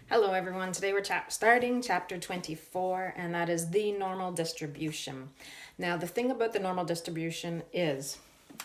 Hello everyone, today we're starting chapter 24, and that is the normal distribution. Now the thing about the normal distribution is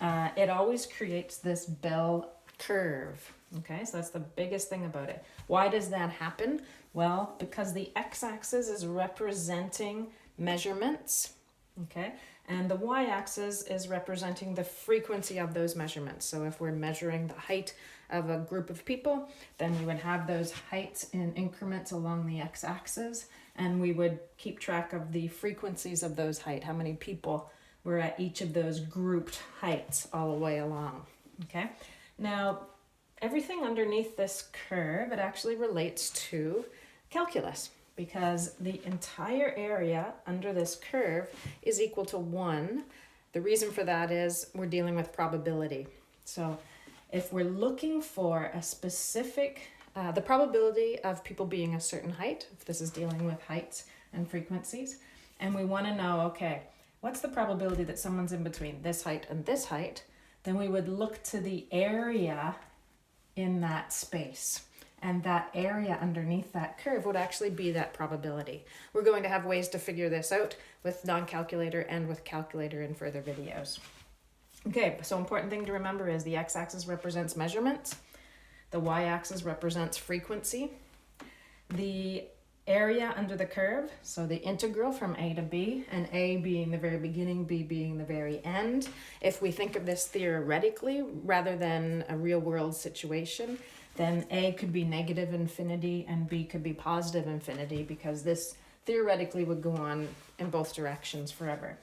it always creates this bell curve. Okay, so that's the biggest thing about it. Why does that happen? Well, because the x-axis is representing measurements, okay, and the y-axis is representing the frequency of those measurements. So if we're measuring the height of a group of people, then we would have those heights in increments along the x-axis, and we would keep track of the frequencies of those height, how many people were at each of those grouped heights all the way along. Okay, now everything underneath this curve, it actually relates to calculus, because the entire area under this curve is equal to 1. The reason for that is we're dealing with probability. So if we're looking for a specific, the probability of people being a certain height, if this is dealing with heights and frequencies, and we want to know, okay, what's the probability that someone's in between this height and this height, then we would look to the area in that space. And that area underneath that curve would actually be that probability. We're going to have ways to figure this out with non-calculator and with calculator in further videos. Okay, so important thing to remember is the x-axis represents measurements, the y-axis represents frequency, the area under the curve, so the integral from a to b, and a being the very beginning, b being the very end. If we think of this theoretically rather than a real-world situation, then a could be negative infinity and b could be positive infinity, because this theoretically would go on in both directions forever.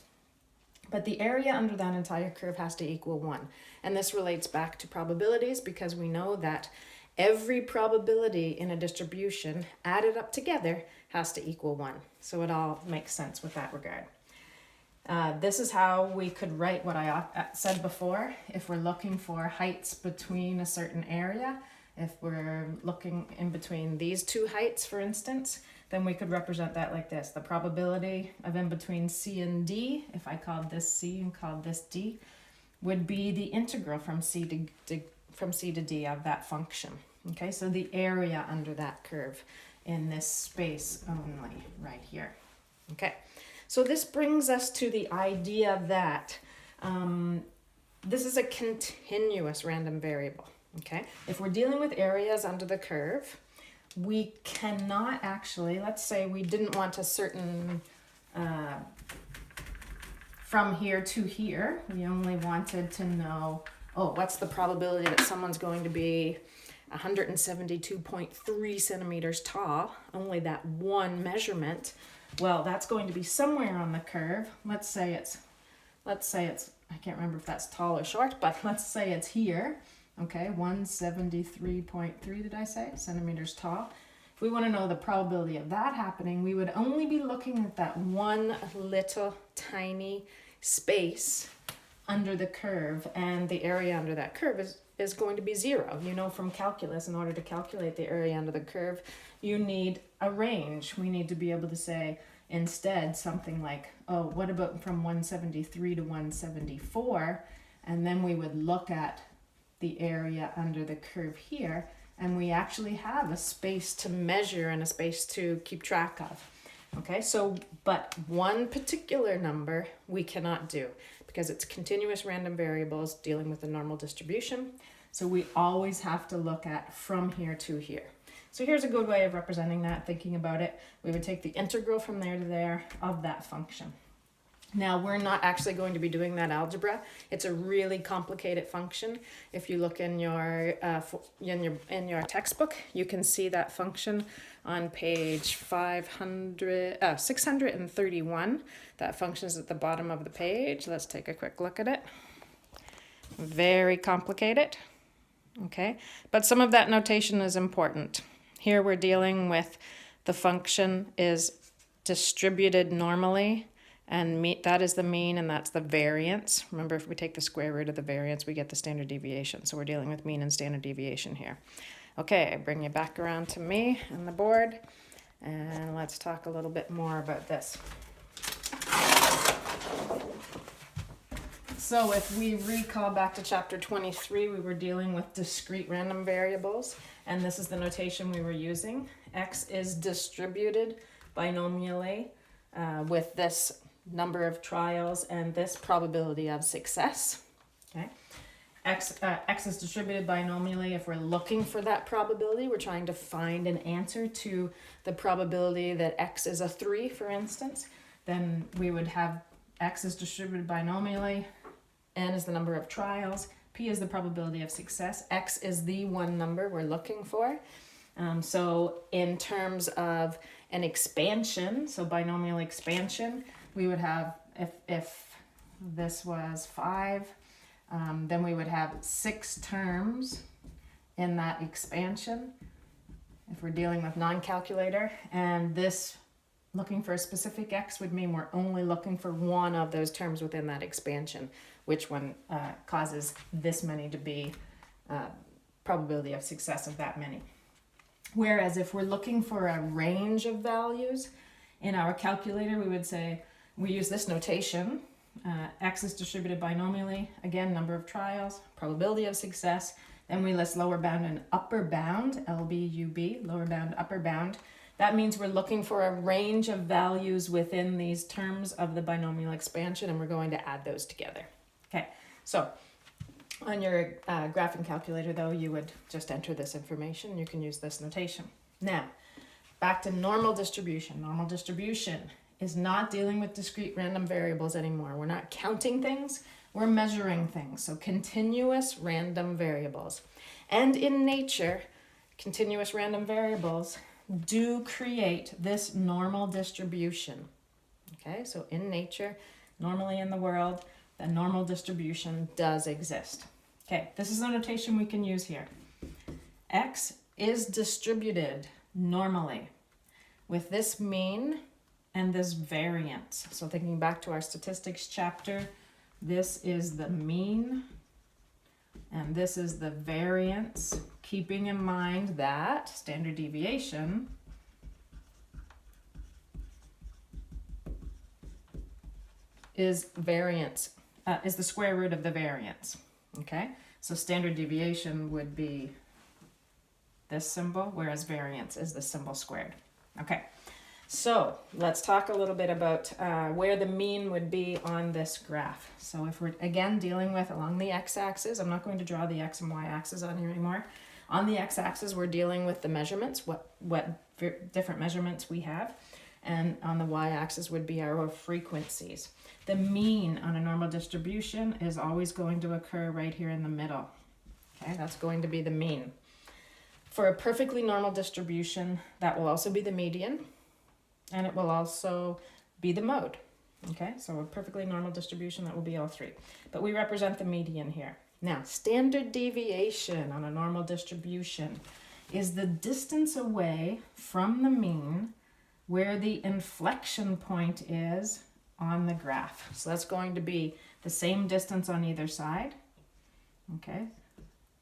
But the area under that entire curve has to equal 1. And this relates back to probabilities, because we know that every probability in a distribution added up together has to equal 1. So it all makes sense with that regard. This is how we could write what I said before. If we're looking for heights between a certain area, if we're looking in between these two heights, for instance, then we could represent that like this. The probability of in between C and D, if I called this C and called this D, would be the integral from C to D of that function. Okay, so the area under that curve in this space only, right here. Okay, so this brings us to the idea that this is a continuous random variable. Okay, if we're dealing with areas under the curve, we cannot actually, let's say we didn't want a certain, from here to here, we only wanted to know, oh, what's the probability that someone's going to be 172.3 centimeters tall, only that one measurement. Well, that's going to be somewhere on the curve. Let's say it's, I can't remember if that's tall or short, but let's say it's here. Okay, 173.3, did I say, centimeters tall. If we want to know the probability of that happening, we would only be looking at that one little tiny space under the curve, and the area under that curve is going to be 0. You know from calculus, in order to calculate the area under the curve, you need a range. We need to be able to say instead something like, oh, what about from 173 to 174? And then we would look at the area under the curve here, and we actually have a space to measure and a space to keep track of. Okay, so, but one particular number we cannot do, because it's continuous random variables dealing with the normal distribution. So we always have to look at from here to here. So here's a good way of representing that, thinking about it. We would take the integral from there to there of that function. Now, we're not actually going to be doing that algebra. It's a really complicated function. If you look in your textbook, you can see that function on page 631. That function is at the bottom of the page. Let's take a quick look at it. Very complicated. Okay, but some of that notation is important. Here we're dealing with the function is distributed normally, and that is the mean, and that's the variance. Remember, if we take the square root of the variance, we get the standard deviation. So we're dealing with mean and standard deviation here. Okay, I bring you back around to me and the board, and let's talk a little bit more about this. So if we recall back to chapter 23, we were dealing with discrete random variables, and this is the notation we were using. X is distributed binomially with this number of trials and this probability of success. Okay. X is distributed binomially if we're looking for that probability. We're trying to find an answer to the probability that X is a 3, for instance. Then we would have X is distributed binomially, N is the number of trials, P is the probability of success, X is the one number we're looking for. So in terms of an expansion, so binomial expansion, we would have, if this was 5, then we would have 6 terms in that expansion if we're dealing with non-calculator, and this looking for a specific X would mean we're only looking for one of those terms within that expansion, which one causes this many to be probability of success of that many. Whereas if we're looking for a range of values in our calculator, we would say, we use this notation, X is distributed binomially, again, number of trials, probability of success, then we list lower bound and upper bound, LBUB, lower bound, upper bound. That means we're looking for a range of values within these terms of the binomial expansion, and we're going to add those together. Okay, so on your graphing calculator, though, you would just enter this information. You can use this notation. Now, back to normal distribution. Normal distribution is not dealing with discrete random variables anymore. We're not counting things, we're measuring things. So continuous random variables. And in nature, continuous random variables do create this normal distribution. Okay, so in nature, normally in the world, the normal distribution does exist. Okay, this is a notation we can use here. X is distributed normally with this mean and this variance. So thinking back to our statistics chapter, this is the mean and this is the variance, keeping in mind that standard deviation is variance, is the square root of the variance. Okay, so standard deviation would be this symbol, whereas variance is the symbol squared. Okay, so let's talk a little bit about where the mean would be on this graph. So if we're again dealing with along the x-axis, I'm not going to draw the x and y-axis on here anymore. On the x-axis, we're dealing with the measurements, what different measurements we have, and on the y-axis would be our frequencies. The mean on a normal distribution is always going to occur right here in the middle. Okay, that's going to be the mean. For a perfectly normal distribution, that will also be the median, and it will also be the mode. Okay, so a perfectly normal distribution, that will be all three. But we represent the median here. Now, standard deviation on a normal distribution is the distance away from the mean where the inflection point is on the graph. So that's going to be the same distance on either side. Okay,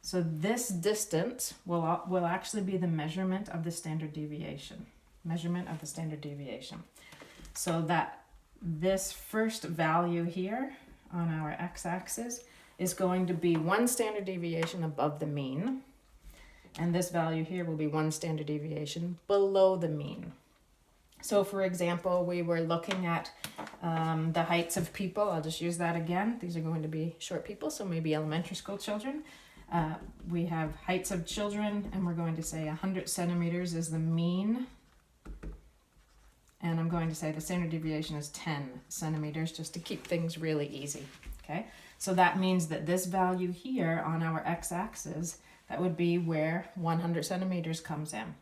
so this distance will actually be the measurement of the standard deviation. Measurement of the standard deviation. So that this first value here on our x-axis is going to be one standard deviation above the mean, and this value here will be one standard deviation below the mean. So for example, we were looking at the heights of people. I'll just use that again. These are going to be short people, so maybe elementary school children. We have heights of children, and we're going to say 100 centimeters is the mean. And I'm going to say the standard deviation is 10 centimeters, just to keep things really easy. Okay, so that means that this value here on our x-axis, that would be where 100 centimeters comes in.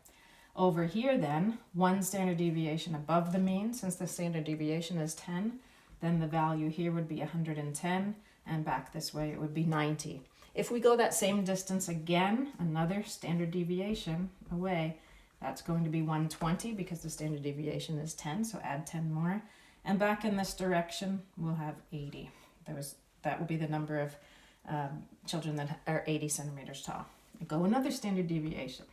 Over here then, one standard deviation above the mean, since the standard deviation is 10, then the value here would be 110, and back this way it would be 90. If we go that same distance again, another standard deviation away, that's going to be 120 because the standard deviation is 10, so add 10 more. And back in this direction, we'll have 80. That will be the number of children that are 80 centimeters tall. Go another standard deviation.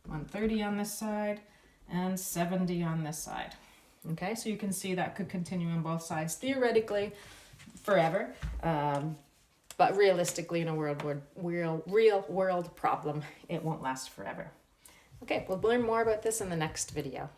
130 on this side and 70 on this side. Okay, so you can see that could continue on both sides. Theoretically, forever. But realistically, in a real world problem, it won't last forever. Okay, we'll learn more about this in the next video.